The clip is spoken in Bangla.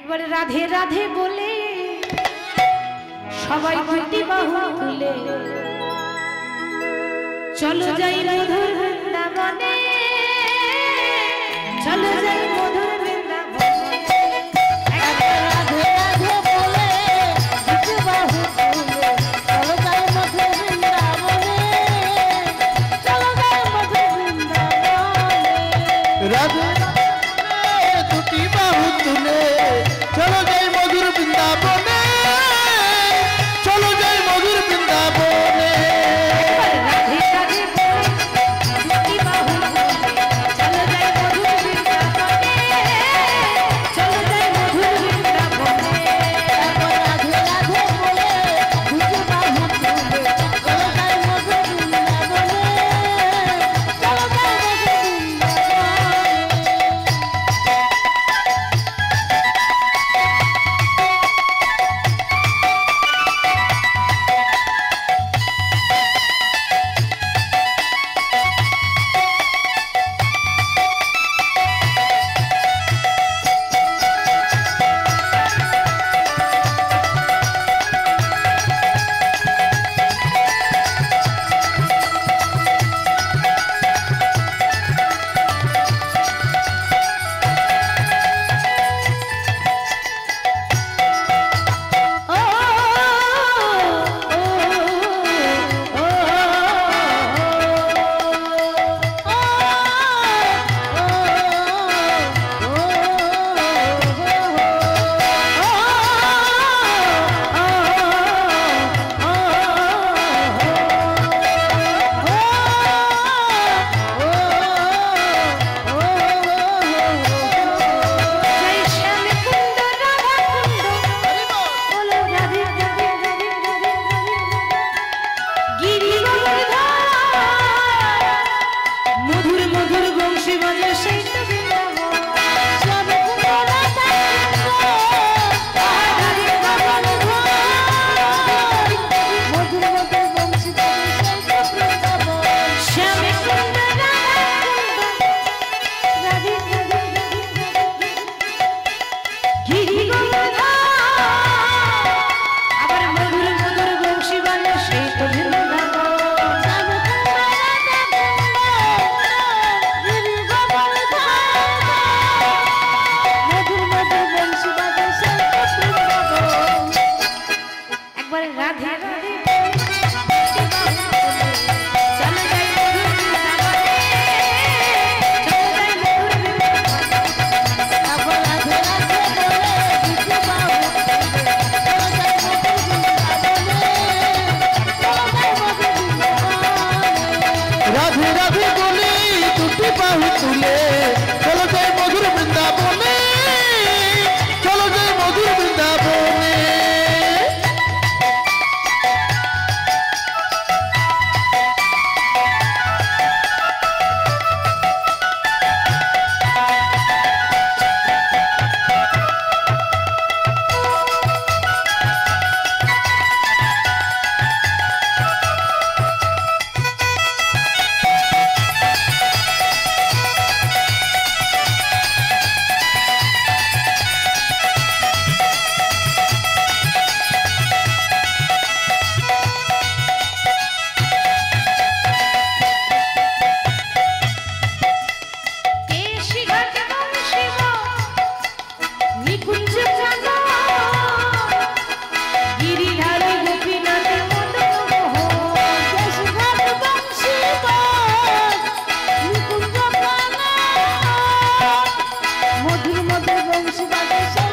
একবার রাধে রাধে বলে সবাই দুটি বাহু তুলে চলো যাই মধুর বৃন্দাবনে, চলো যাই মধুর বৃন্দাবনে। একবার রাধে রাধে বলে দুটি বাহু তুলে চলো যাই মধুর বৃন্দাবনে, চলো যাই মধুর বৃন্দাবনে। রাধে দুটি বাহু তুলে চলো যাই মধুর বৃন্দাবনে, চলো যাই মধুর বৃন্দাবনে। রাধে রাধে বলে দুটি বাহু তুলে চলো যাই মধুর বৃন্দাবনে, চলো যাই মধুর বৃন্দাবনে। একবার রাধে রাধে বলে দুটি বাহু তুলে চলো যাই মধুর বৃন্দাবনে, চলো যাই মধুর জয় শ্যাম কুন্দ রাধা কুন্দ বলো রাধে রাধে রাধে রাধে গিরি গোবর্ধন মধুর মধুর বংশী বাজে সেই তো বৃন্দাবন। শ্যাম কুন্দ রাধা রাধে গোবর্ধন মধুর মধুর বংশী বাজে সেই তো বৃন্দাবন। শ্যাম কুন্দ রাধা কুন্দ রাধে রাধে রাধে গিরি গোবর্ধন আবার মধুর মধুর বংশী বাজে সেই তো বৃন্দাবন। শ্যাম কুন্দ রাধা কুন্দ গিরি গোবর্ধন মধুর মধুর বংশী বাজে সেই তো বৃন্দাবন। একবার রাধে রাধে চলো যাই মধুর বৃন্দাবনে, চলো যাই মধুর বৃন্দাবনে। একবার রাধে রাধে বলে দুটি বাহু তুলে চলো যাই মধুর বৃন্দাবনে, চলো যাই মধুর বৃন্দাবনে। রাধে রাধে বলে দুটি বাহু তুলে চলো যাই মধুর বৃন্দাবনে, চলো যাই মধুর বৃন্দাবনে। কেশি ঘাট বংশী নিকুঞ্জ প্রাণ গিরিধারী গোপীনাথ মদন মোহন। কেশঘাট বংশী বন নিকুঞ্জ প্রাণ মধুর মধুর বংশী বাজে সেই